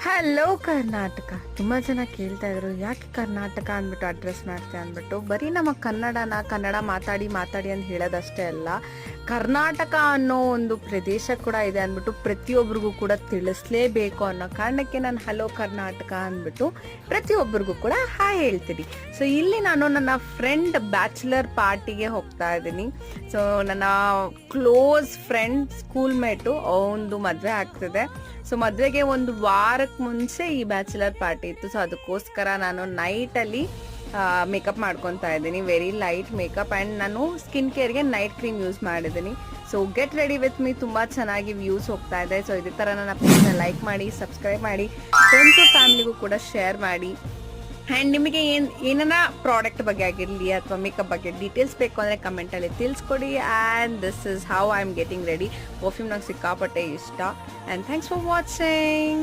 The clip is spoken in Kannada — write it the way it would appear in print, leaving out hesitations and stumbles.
ಹಲೋ ಕರ್ನಾಟಕ. ತುಂಬ ಜನ ಕೇಳ್ತಾ ಇದ್ರು ಯಾಕೆ ಕರ್ನಾಟಕ ಅಂದ್ಬಿಟ್ಟು ಅಡ್ರೆಸ್ ಮಾಡ್ತೆ ಅಂದ್ಬಿಟ್ಟು. ಬರೀ ನಮ್ಮ ಕನ್ನಡ ಮಾತಾಡಿ ಮಾತಾಡಿ ಅಂತ ಹೇಳೋದಷ್ಟೇ ಅಲ್ಲ, ಕರ್ನಾಟಕ ಅನ್ನೋ ಒಂದು ಪ್ರದೇಶ ಕೂಡ ಇದೆ ಅಂದ್ಬಿಟ್ಟು ಪ್ರತಿಯೊಬ್ಬರಿಗೂ ಕೂಡ ತಿಳಿಸ್ಲೇಬೇಕು ಅನ್ನೋ ಕಾರಣಕ್ಕೆ ನಾನು ಹಲೋ ಕರ್ನಾಟಕ ಅಂದ್ಬಿಟ್ಟು ಪ್ರತಿಯೊಬ್ಬರಿಗೂ ಕೂಡ ಹಾಯ್ ಹೇಳ್ತೀನಿ. ಸೊ ಇಲ್ಲಿ ನಾನು ನನ್ನ ಫ್ರೆಂಡ್ ಬ್ಯಾಚುಲರ್ ಪಾರ್ಟಿಗೆ ಹೋಗ್ತಾ ಇದ್ದೀನಿ. ಸೊ ನನ್ನ ಕ್ಲೋಸ್ ಫ್ರೆಂಡ್ ಸ್ಕೂಲ್ ಮೇಟು ಒಂದು ಮದುವೆ ಆಗ್ತಿದೆ. ಸೊ ಮದುವೆಗೆ ಒಂದು ವಾರಕ್ಕೆ ಮುಂಚೆ ಈ ಬ್ಯಾಚುಲರ್ ಪಾರ್ಟಿ ಇತ್ತು. ಸೊ ಅದಕ್ಕೋಸ್ಕರ ನಾನು ನೈಟಲ್ಲಿ ಮೇಕಪ್ ಮಾಡ್ಕೊತಾ ಇದ್ದೀನಿ. ವೆರಿ ಲೈಟ್ ಮೇಕಪ್ ಆ್ಯಂಡ್ ನಾನು ಸ್ಕಿನ್ ಕೇರ್ಗೆ ನೈಟ್ ಕ್ರೀಮ್ ಯೂಸ್ ಮಾಡಿದ್ದೀನಿ. So get ready with me. ತುಂಬ ಚೆನ್ನಾಗಿ ವ್ಯೂಸ್ ಹೋಗ್ತಾ ಇದೆ. ಸೊ ಇದೇ ಥರ ನನ್ನ ಪೇಜ್ನ ಲೈಕ್ ಮಾಡಿ, ಸಬ್ಸ್ಕ್ರೈಬ್ ಮಾಡಿ, ಫ್ರೆಂಡ್ಸು ಫ್ಯಾಮಿಲಿಗೂ ಕೂಡ ಶೇರ್ ಮಾಡಿ. ಆ್ಯಂಡ್ ನಿಮಗೆ ಏನನ್ನ ಪ್ರಾಡಕ್ಟ್ ಬಗ್ಗೆ ಆಗಿರಲಿ ಅಥವಾ ಮೇಕಪ್ ಬಗ್ಗೆ ಡೀಟೇಲ್ಸ್ ಬೇಕು ಅಂದರೆ ಕಮೆಂಟಲ್ಲಿ ತಿಳಿಸ್ಕೊಡಿ. And this is how I am getting ready. Perfume ನಂಗೆ ಸಿಕ್ಕಾಪಟ್ಟೆ ಇಷ್ಟ. And thanks for watching.